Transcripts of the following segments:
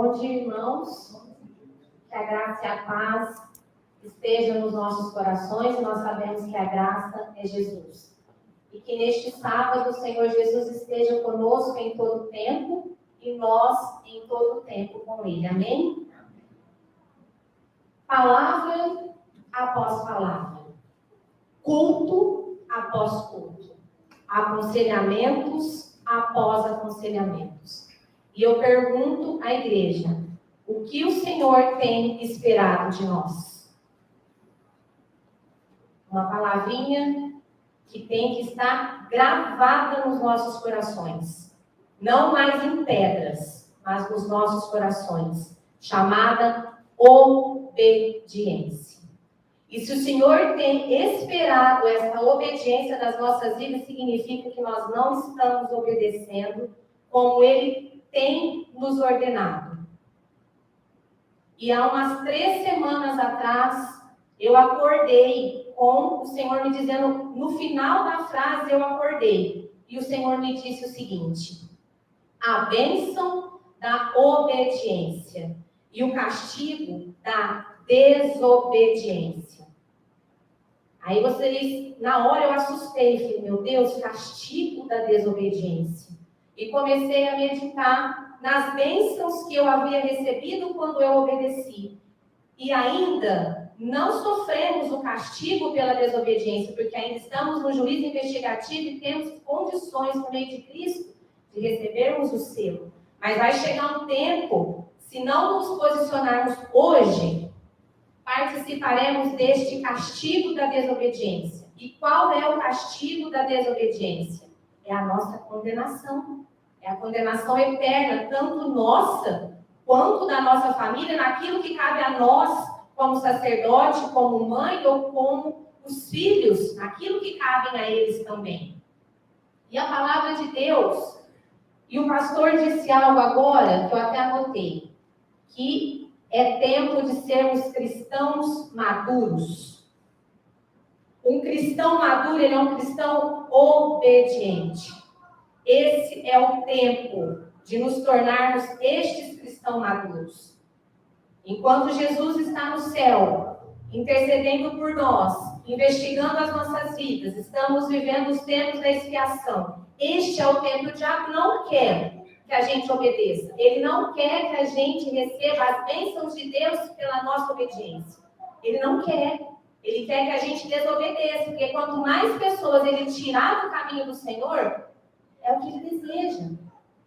Bom dia, irmãos. Que a graça e a paz estejam nos nossos corações, e nós sabemos que a graça é Jesus. E que neste sábado o Senhor Jesus esteja conosco em todo o tempo e nós em todo o tempo com Ele. Amém? Palavra após palavra, culto após culto, aconselhamentos após aconselhamentos. E eu pergunto à igreja, o que o Senhor tem esperado de nós? Uma palavrinha que tem que estar gravada nos nossos corações. Não mais em pedras, mas nos nossos corações. Chamada obediência. E se o Senhor tem esperado essa obediência das nossas vidas, significa que nós não estamos obedecendo como Ele tem nos ordenado. E há umas 3 semanas atrás, eu acordei com o Senhor me dizendo, no final da frase eu acordei. E o Senhor me disse o seguinte: a bênção da obediência e o castigo da desobediência. Aí vocês, na hora eu assustei, falei, meu Deus, castigo da desobediência. E comecei a meditar nas bênçãos que eu havia recebido quando eu obedeci. E ainda não sofremos o castigo pela desobediência, porque ainda estamos no juízo investigativo e temos condições, por meio de Cristo, de recebermos o selo. Mas vai chegar um tempo, se não nos posicionarmos hoje, participaremos deste castigo da desobediência. E qual é o castigo da desobediência? É a nossa condenação. É a condenação eterna, tanto nossa, quanto da nossa família, naquilo que cabe a nós, como sacerdote, como mãe, ou como os filhos, naquilo que cabem a eles também. E a palavra de Deus, e o pastor disse algo agora, que eu até anotei, que é tempo de sermos cristãos maduros. Um cristão maduro, ele é um cristão obediente. Esse é o tempo de nos tornarmos estes cristãos maduros. Enquanto Jesus está no céu, intercedendo por nós, investigando as nossas vidas, estamos vivendo os tempos da expiação. Este é o tempo. O diabo não quer que a gente obedeça. Ele não quer que a gente receba as bênçãos de Deus pela nossa obediência. Ele não quer. Ele quer que a gente desobedeça, porque quanto mais pessoas ele tirar do caminho do Senhor, é o que ele deseja.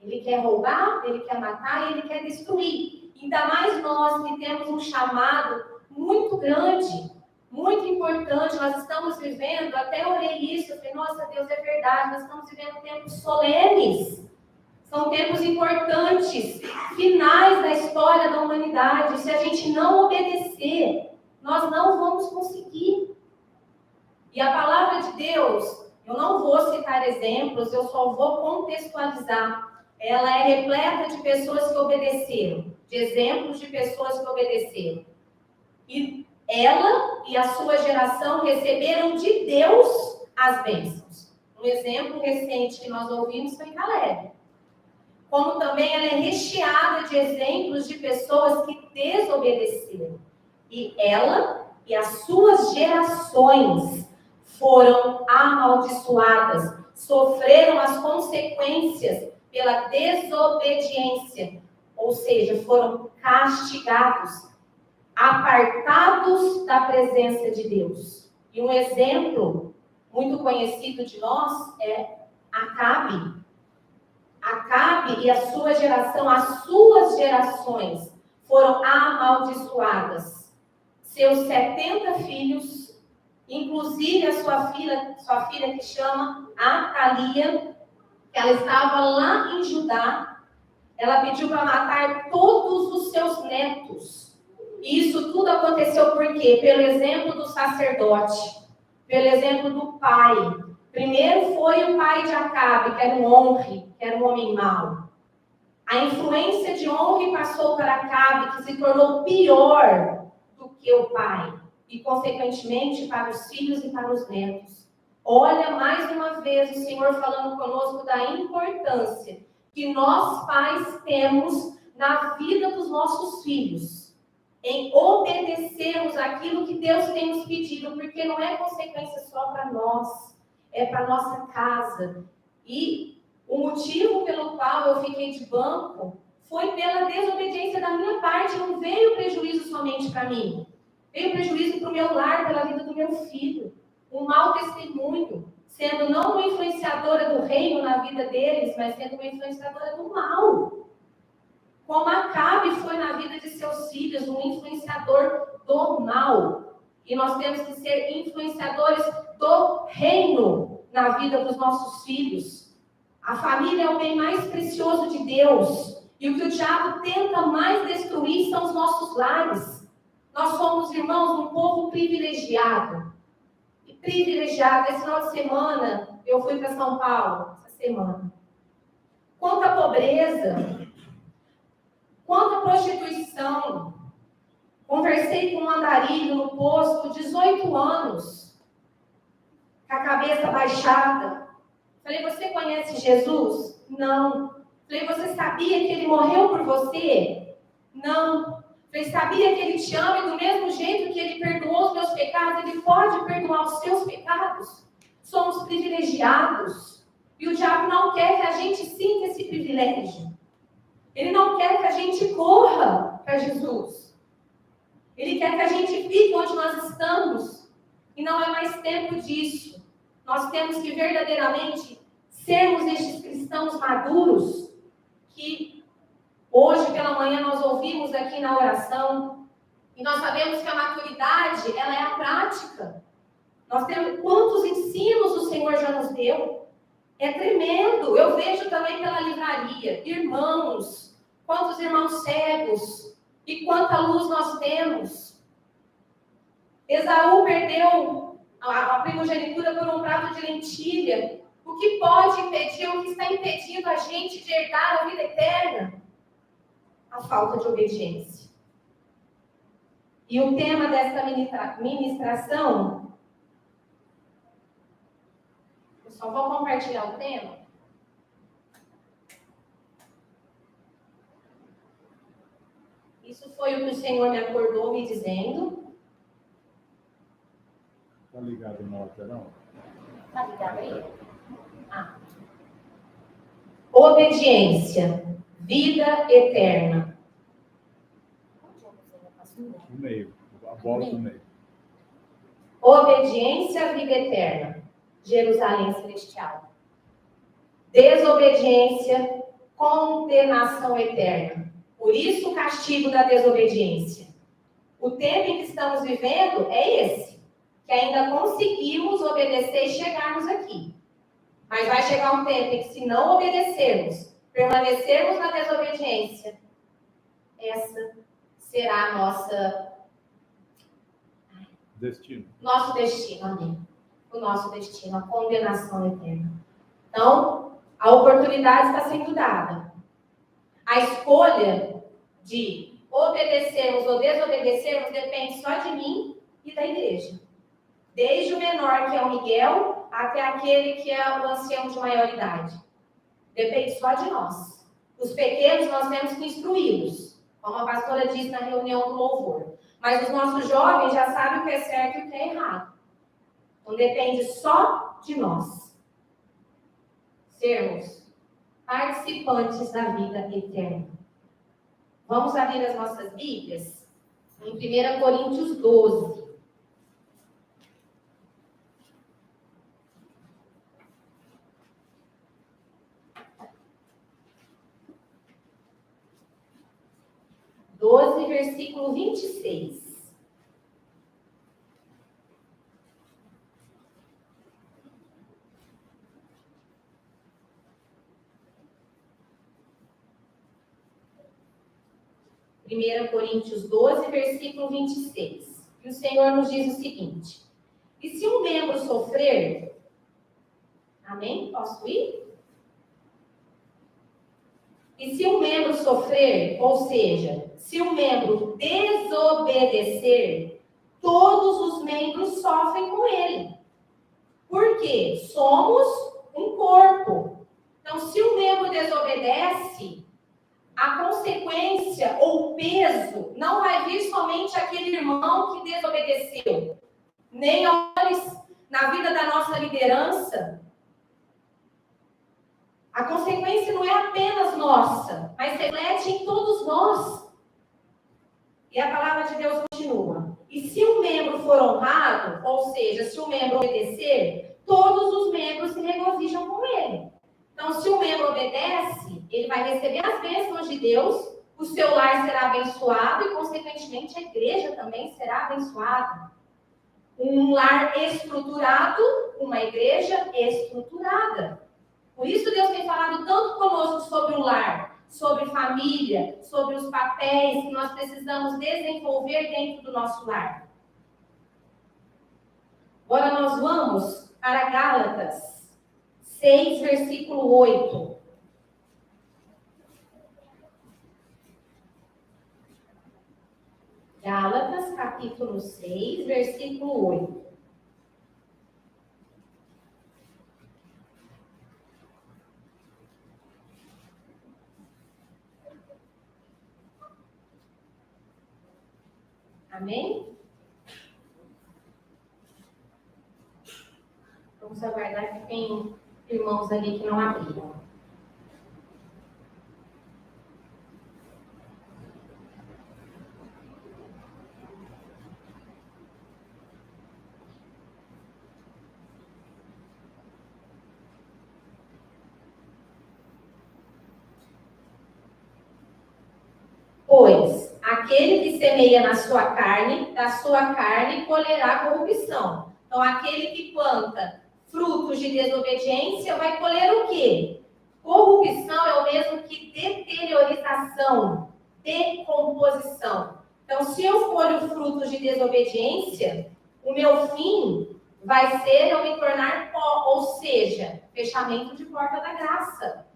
Ele quer roubar, ele quer matar, ele quer destruir. Ainda mais nós que temos um chamado muito grande, muito importante. Nós estamos vivendo, até orei isso, eu falei, nossa Deus, é verdade, nós estamos vivendo tempos solenes. São tempos importantes, finais da história da humanidade. Se a gente não obedecer, nós não vamos conseguir. E a palavra de Deus, eu não vou citar exemplos, eu só vou contextualizar. Ela é repleta de pessoas que obedeceram, de exemplos de pessoas que obedeceram. E ela e a sua geração receberam de Deus as bênçãos. Um exemplo recente que nós ouvimos foi Caleb. Como também ela é recheada de exemplos de pessoas que desobedeceram. E ela e as suas gerações foram amaldiçoadas, sofreram as consequências pela desobediência, ou seja, foram castigados, apartados da presença de Deus. E um exemplo muito conhecido de nós é Acabe. Acabe e a sua geração, as suas gerações foram amaldiçoadas. Seus 70 filhos, inclusive a sua filha que chama Atalia, que ela estava lá em Judá, ela pediu para matar todos os seus netos. E isso tudo aconteceu por quê? Pelo exemplo do sacerdote, pelo exemplo do pai. Primeiro foi o pai de Acabe, que era um Omri, que era um homem mau. A influência de Omri passou para Acabe, que se tornou pior do que o pai. E, consequentemente, para os filhos e para os netos. Olha, mais uma vez, o Senhor falando conosco da importância que nós pais temos na vida dos nossos filhos, em obedecermos aquilo que Deus tem nos pedido, porque não é consequência só para nós, é para nossa casa. E o motivo pelo qual eu fiquei de banco foi pela desobediência da minha parte. Não veio prejuízo somente para mim, veio prejuízo para o meu lar, pela vida do meu filho. Um mau testemunho, sendo não uma influenciadora do reino na vida deles, mas sendo uma influenciadora do mal. Como Acabe foi na vida de seus filhos, um influenciador do mal. E nós temos que ser influenciadores do reino na vida dos nossos filhos. A família é o bem mais precioso de Deus. E o que o diabo tenta mais destruir são os nossos lares. Nós somos, irmãos, um povo privilegiado. E privilegiado. Esse final de semana, eu fui para São Paulo, essa semana. Quanta pobreza, quanta prostituição. Conversei com um andarilho no posto, 18 anos, com a cabeça baixada. Falei, você conhece Jesus? Não. Falei, você sabia que ele morreu por você? Não. Falei, sabia que ele te ama e do mesmo jeito que ele perdoou os meus pecados, ele pode perdoar os seus pecados? Somos privilegiados. E o diabo não quer que a gente sinta esse privilégio. Ele não quer que a gente corra para Jesus. Ele quer que a gente fique onde nós estamos. E não é mais tempo disso. Nós temos que verdadeiramente sermos estes cristãos maduros que hoje pela manhã nós ouvimos aqui na oração. E nós sabemos que a maturidade, ela é a prática. Nós temos quantos ensinos o Senhor já nos deu. É tremendo. Eu vejo também pela livraria, irmãos, quantos irmãos cegos e quanta luz nós temos. Esaú perdeu a primogenitura por um prato de lentilha. O que pode impedir, o que está impedindo a gente de herdar a vida eterna? A falta de obediência. E o tema desta ministração, eu só vou compartilhar o tema. Isso foi o que o Senhor me acordou me dizendo. Está ligado na outra, não? Está ligado aí? Obediência, vida eterna. No meio, a bola no meio. Obediência, vida eterna. Jerusalém celestial. Desobediência, condenação eterna. Por isso o castigo da desobediência. O tempo em que estamos vivendo é esse. Que ainda conseguimos obedecer e chegarmos aqui. Mas vai chegar um tempo em que, se não obedecermos, permanecermos na desobediência, essa será a nosso destino, amém. O nosso destino, a condenação eterna. Então, a oportunidade está sendo dada. A escolha de obedecermos ou desobedecermos depende só de mim e da igreja. Desde o menor, que é o Miguel, até aquele que é o ancião de maioridade. Depende só de nós. Os pequenos nós temos que instruí-los, como a pastora disse na reunião do louvor. Mas os nossos jovens já sabem o que é certo e o que é errado. Então depende só de nós. Sermos participantes da vida eterna. Vamos abrir as nossas Bíblias em 1 Coríntios 12. Versículo 26. Primeira Coríntios 12, versículo 26. E o Senhor nos diz o seguinte: e se um membro sofrer, amém? Posso ir? E se um membro sofrer, ou seja, se um membro desobedecer, todos os membros sofrem com ele. Por quê? Somos um corpo. Então, se um membro desobedece, a consequência ou peso não vai vir somente aquele irmão que desobedeceu, nem olhos na vida da nossa liderança. A consequência não é apenas nossa, mas reflete em todos nós. E a palavra de Deus continua. E se um membro for honrado, ou seja, se o membro obedecer, todos os membros se regozijam com ele. Então, se o membro obedece, ele vai receber as bênçãos de Deus, o seu lar será abençoado e, consequentemente, a igreja também será abençoada. Um lar estruturado, uma igreja estruturada. Por isso Deus tem falado tanto conosco sobre o lar, sobre família, sobre os papéis que nós precisamos desenvolver dentro do nosso lar. Agora nós vamos para Gálatas 6, versículo 8. Gálatas, capítulo 6, versículo 8. Amém? Vamos aguardar que tem irmãos ali que não abriram. Pois aquele que semeia na sua carne, da sua carne colherá corrupção. Então, aquele que planta frutos de desobediência vai colher o quê? Corrupção é o mesmo que deteriorização, decomposição. Então, se eu colho frutos de desobediência, o meu fim vai ser eu me tornar pó, ou seja, fechamento de porta da graça.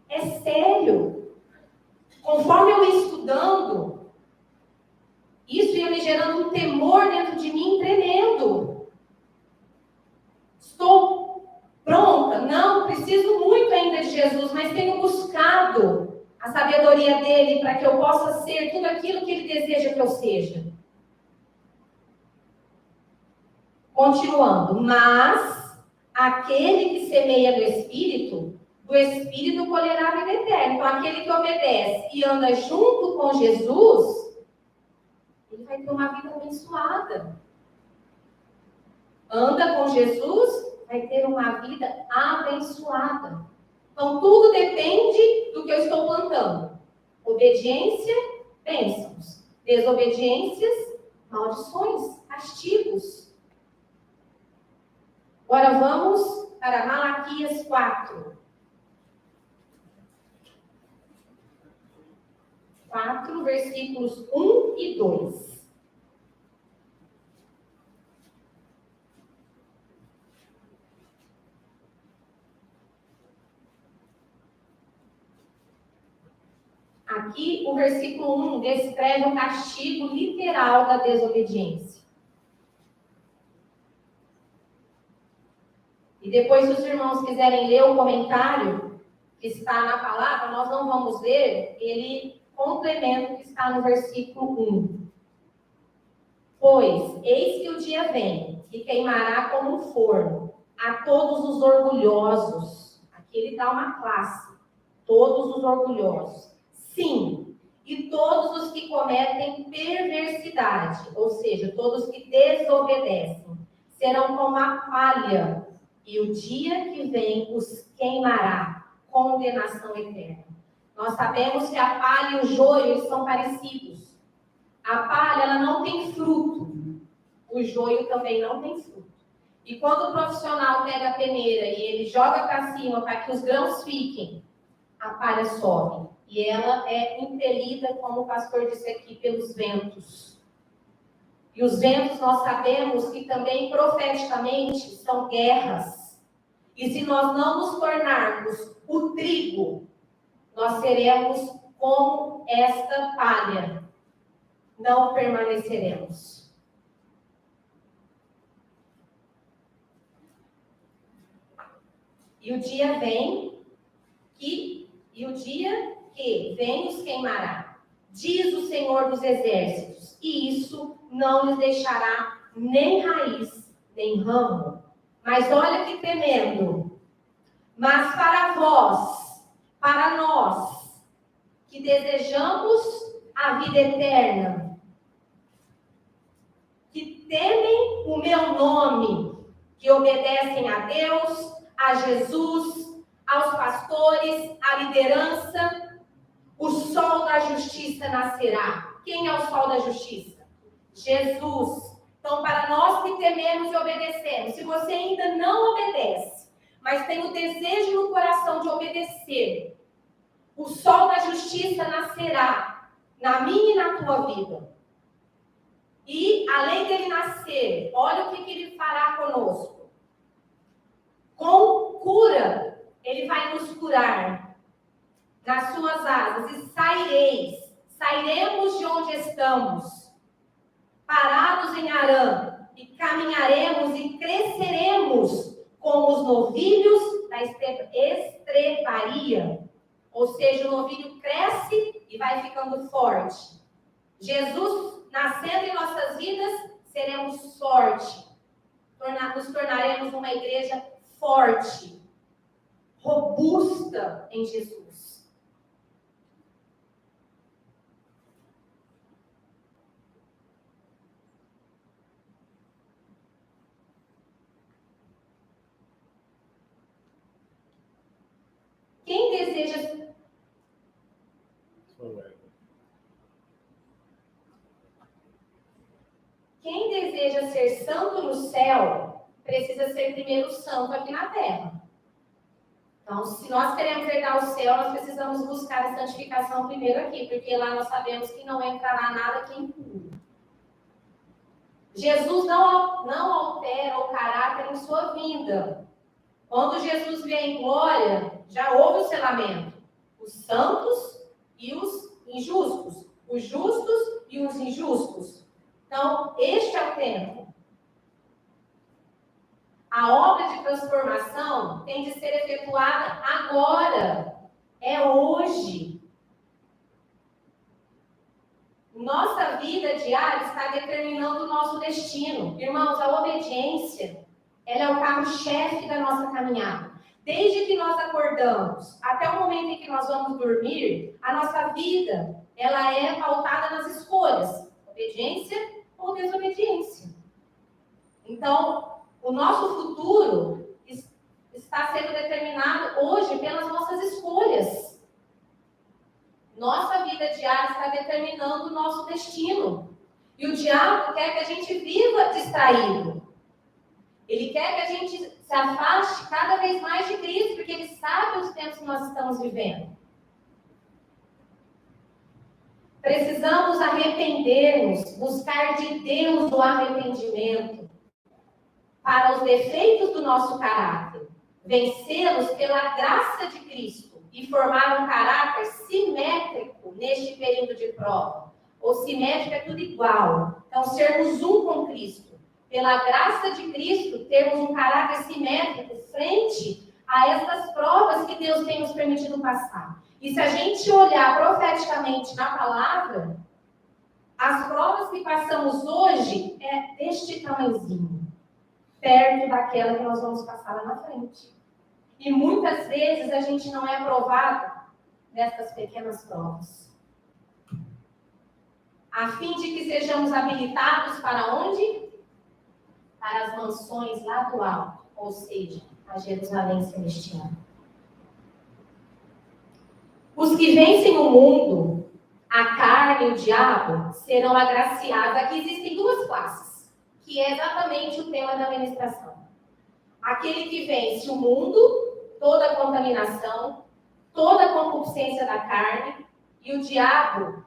É sério. Conforme eu ia estudando, isso ia me gerando um temor dentro de mim tremendo. Estou pronta? Não, preciso muito ainda de Jesus, mas tenho buscado a sabedoria dele para que eu possa ser tudo aquilo que ele deseja que eu seja. Continuando, mas aquele que semeia no Espírito, do Espírito colherá a vida eterna. Então, aquele que obedece e anda junto com Jesus, ele vai ter uma vida abençoada. Anda com Jesus, vai ter uma vida abençoada. Então, tudo depende do que eu estou plantando. Obediência, bênçãos. Desobediências, maldições, castigos. Agora vamos para Malaquias 4. 4, versículos 1 e 2. Aqui, o versículo 1 descreve o castigo literal da desobediência. E depois, se os irmãos quiserem ler o comentário que está na palavra, nós não vamos ler, ele complementa o que está no versículo 1. Pois, eis que o dia vem, e queimará como um forno a todos os orgulhosos. Aqui ele dá uma classe. Todos os orgulhosos. Sim, e todos os que cometem perversidade, ou seja, todos que desobedecem, serão como a palha, e o dia que vem os queimará, condenação eterna. Nós sabemos que a palha e o joio eles são parecidos. A palha ela não tem fruto, o joio também não tem fruto. E quando o profissional pega a peneira e ele joga para cima para que os grãos fiquem, a palha sobe. E ela é impelida, como o pastor disse aqui, pelos ventos. E os ventos nós sabemos que também profeticamente são guerras. E se nós não nos tornarmos o trigo, nós seremos como esta palha. Não permaneceremos. E o dia vem que e o dia que vem os queimará, diz o Senhor dos Exércitos, e isso não lhes deixará nem raiz, nem ramo. Mas olha que tremendo. Mas para vós, para nós, que desejamos a vida eterna, que temem o meu nome, que obedecem a Deus, a Jesus, aos pastores, à liderança, o sol da justiça nascerá. Quem é o sol da justiça? Jesus. Então, para nós que tememos e obedecemos, se você ainda não obedece, mas tem o desejo no coração de obedecer, o sol da justiça nascerá na minha e na tua vida. E, além dele nascer, olha o que ele fará conosco. Com cura, ele vai nos curar nas suas asas. E sairemos de onde estamos, parados em Arã, e caminharemos e cresceremos como os novilhos da estrebaria. Ou seja, o novilho cresce e vai ficando forte. Jesus nascendo em nossas vidas, seremos forte. Nos tornaremos uma igreja forte, robusta em Jesus. Quem deseja... Quem deseja ser santo no céu, precisa ser primeiro santo aqui na terra. Então, se nós queremos herdar o céu, nós precisamos buscar a santificação primeiro aqui, porque lá nós sabemos que não entrará nada que impuro. Jesus não altera o caráter em sua vinda. Quando Jesus vem em glória, já houve o selamento. Os santos e os injustos. Os justos e os injustos. Então, este é o tempo. A obra de transformação tem de ser efetuada agora. É hoje. Nossa vida diária está determinando o nosso destino. Irmãos, a obediência, ela é o carro-chefe da nossa caminhada. Desde que nós acordamos até o momento em que nós vamos dormir, a nossa vida, ela é pautada nas escolhas. Obediência ou desobediência. Então, o nosso futuro está sendo determinado hoje pelas nossas escolhas. Nossa vida diária está determinando o nosso destino. E o diabo quer que a gente viva distraído. Ele quer que a gente se afaste cada vez mais de Cristo, porque ele sabe os tempos que nós estamos vivendo. Precisamos arrepender-nos, buscar de Deus o arrependimento para os defeitos do nosso caráter, vencê-los pela graça de Cristo e formar um caráter simétrico neste período de prova. Ou simétrico é tudo igual. Então, sermos um com Cristo. Pela graça de Cristo, termos um caráter simétrico frente a essas provas que Deus tem nos permitido passar. E se a gente olhar profeticamente na palavra, as provas que passamos hoje é deste tamanhozinho, perto daquela que nós vamos passar lá na frente. E muitas vezes a gente não é aprovado nessas pequenas provas. A fim de que sejamos habilitados para onde? Para as mansões lá do alto, ou seja, a Jerusalém celestial. Os que vencem o mundo, a carne e o diabo, serão agraciados. Aqui existem duas classes, que é exatamente o tema da ministração. Aquele que vence o mundo, toda a contaminação, toda a concupiscência da carne, e o diabo,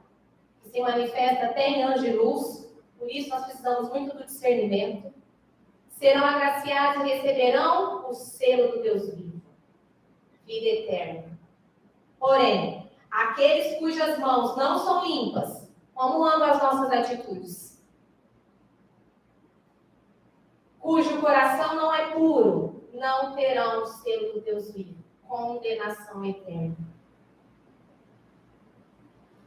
que se manifesta até em anjo e luz, por isso nós precisamos muito do discernimento, serão agraciados e receberão o selo do Deus vivo, vida eterna. Porém, aqueles cujas mãos não são limpas, como andam as nossas atitudes? Cujo coração não é puro, não terão o selo do Deus vivo, condenação eterna.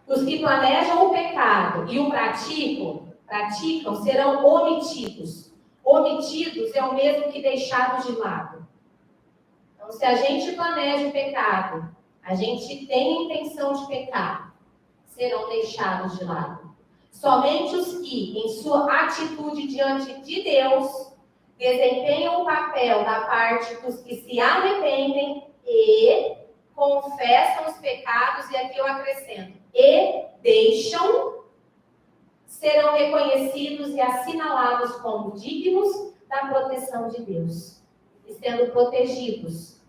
Os que planejam o pecado e o praticam serão omitidos. Omitidos é o mesmo que deixados de lado. Então, se a gente planeja o pecado, a gente tem a intenção de pecar, serão deixados de lado. Somente os que, em sua atitude diante de Deus, desempenham o papel da parte dos que se arrependem e confessam os pecados, e aqui eu acrescento, e deixam, serão reconhecidos e assinalados como dignos da proteção de Deus. E sendo protegidos,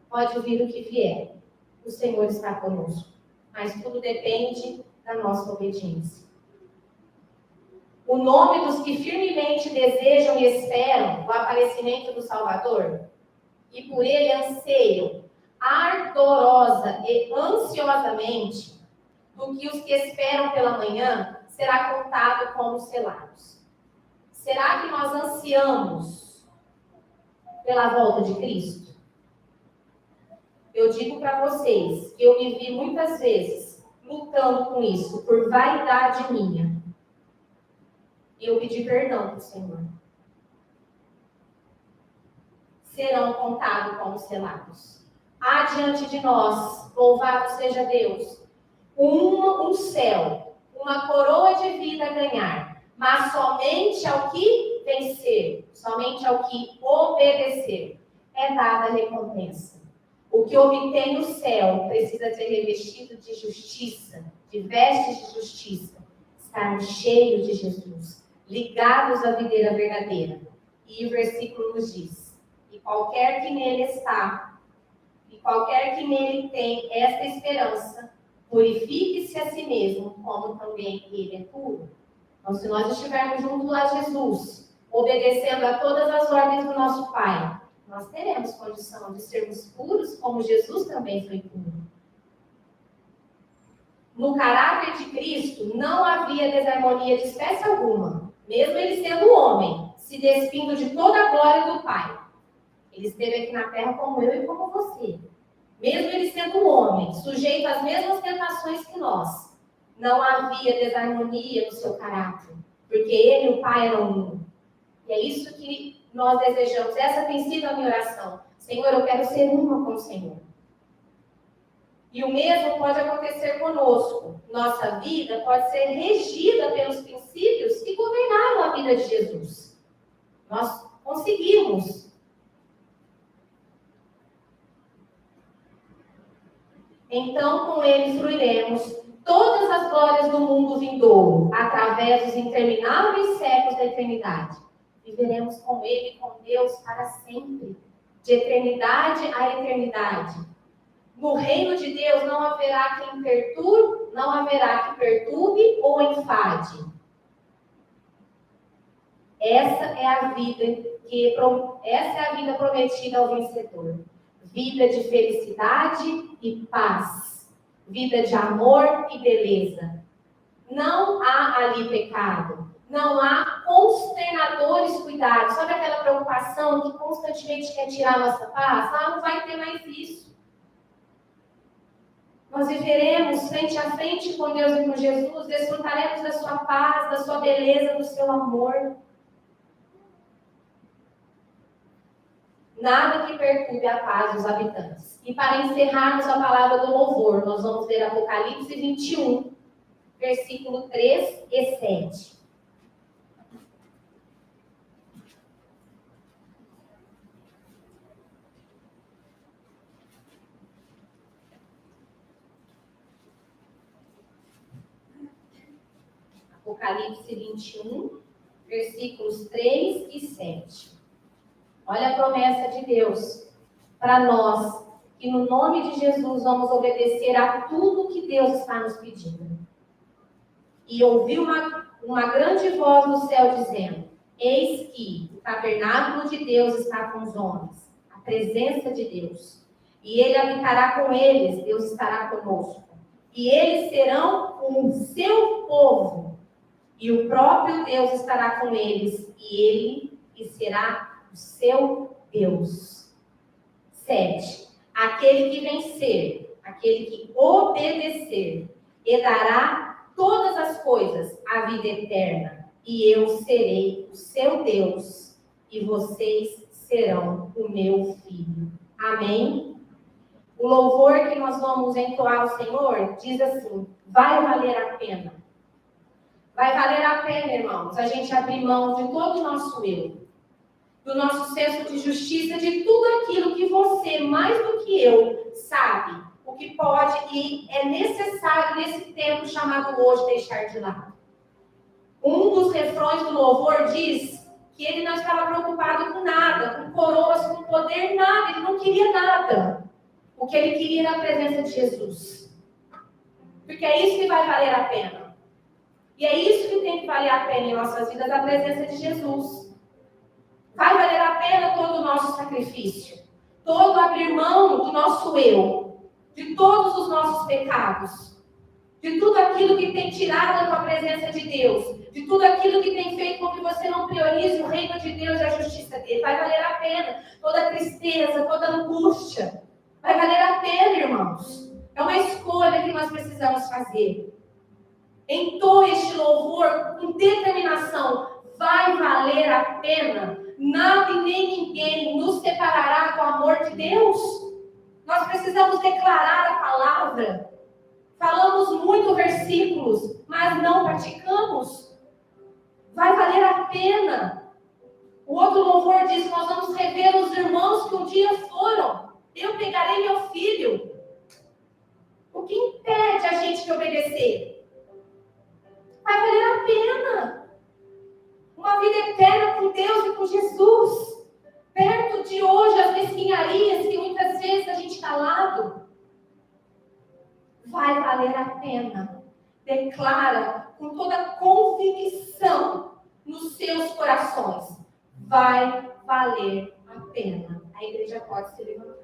pode vir o que vier. O Senhor está conosco. Mas tudo depende da nossa obediência. O nome dos que firmemente desejam e esperam o aparecimento do Salvador, e por ele anseiam ardorosa e ansiosamente, do que os que esperam pela manhã, será contado como selados. Será que nós ansiamos pela volta de Cristo? Eu digo para vocês que eu me vi muitas vezes lutando com isso, por vaidade minha. E eu pedi perdão para o Senhor. Serão contados como selados. Há diante de nós, louvado seja Deus, um céu, uma coroa de vida a ganhar, mas somente ao que vencer, somente ao que obedecer, é dada a recompensa. O que obtém o céu precisa ser revestido de justiça, de vestes de justiça, estarmos cheios de Jesus, ligados à videira verdadeira. E o versículo nos diz: e qualquer que nele está, e qualquer que nele tem esta esperança, purifique-se a si mesmo, como também ele é puro. Então, se nós estivermos junto a Jesus, obedecendo a todas as ordens do nosso Pai, nós teremos condição de sermos puros, como Jesus também foi puro. No caráter de Cristo, não havia desarmonia de espécie alguma, mesmo ele sendo homem, se despindo de toda a glória do Pai. Ele esteve aqui na terra como eu e como você. Mesmo ele sendo um homem, sujeito às mesmas tentações que nós, não havia desarmonia no seu caráter, porque ele e o Pai eram um. E é isso que nós desejamos. Essa tem sido a minha oração. Senhor, eu quero ser uma com o Senhor. E o mesmo pode acontecer conosco. Nossa vida pode ser regida pelos princípios que governaram a vida de Jesus. Nós conseguimos. Então, com ele fruiremos todas as glórias do mundo vindouro, através dos intermináveis séculos da eternidade. Viveremos com ele e com Deus para sempre, de eternidade a eternidade. No reino de Deus não haverá quem perturbe, não haverá que perturbe ou enfade. Essa é a vida prometida ao vencedor. Vida de felicidade e paz. Vida de amor e beleza. Não há ali pecado. Não há consternadores cuidados. Sabe aquela preocupação que constantemente quer tirar a nossa paz? Ah, não vai ter mais isso. Nós viveremos frente a frente com Deus e com Jesus, desfrutaremos da sua paz, da sua beleza, do seu amor. Nada que perturbe a paz dos habitantes. E para encerrarmos a palavra do louvor, nós vamos ver Apocalipse 21, versículo 3 e 7. Apocalipse 21, versículos 3 e 7. Olha a promessa de Deus para nós, que no nome de Jesus vamos obedecer a tudo que Deus está nos pedindo. E ouvi uma grande voz no céu dizendo: eis que o tabernáculo de Deus está com os homens, a presença de Deus. E ele habitará com eles, Deus estará conosco. E eles serão o seu povo. E o próprio Deus estará com eles, e ele será o seu Deus. 7. Aquele que vencer, aquele que obedecer e dará todas as coisas, a vida eterna, e eu serei o seu Deus, e vocês serão o meu filho. Amém? O louvor que nós vamos entoar ao Senhor diz assim: vai valer a pena. Vai valer a pena, irmãos, a gente abrir mão de todo o nosso eu, do nosso senso de justiça, de tudo aquilo que você, mais do que eu, sabe, o que pode e é necessário nesse tempo chamado hoje deixar de lado. Um dos refrões do louvor diz que ele não estava preocupado com nada, com coroas, com poder, nada, ele não queria nada. O que ele queria era a presença de Jesus. Porque é isso que vai valer a pena. E é isso que tem que valer a pena em nossas vidas, a presença de Jesus. Vai valer a pena todo o nosso sacrifício, todo abrir mão do nosso eu, de todos os nossos pecados, de tudo aquilo que tem tirado a tua presença de Deus, de tudo aquilo que tem feito com que você não priorize o reino de Deus e a justiça dele. Vai valer a pena toda a tristeza, toda a angústia. Vai valer a pena, irmãos. É uma escolha que nós precisamos fazer. Entoe este louvor com determinação. Vai valer a pena. Nada e nem ninguém nos separará do amor de Deus. Nós precisamos declarar a palavra. Falamos muito versículos, mas não praticamos. Vai valer a pena. O outro louvor diz que nós vamos rever os irmãos que um dia foram. Eu pegarei meu filho. O que impede a gente de obedecer? Vai valer a pena. Uma vida eterna com Deus e com Jesus. Perto de hoje, as mesquinharias que muitas vezes a gente está calado. Vai valer a pena. Declara com toda convicção nos seus corações. Vai valer a pena. A igreja pode se levantar.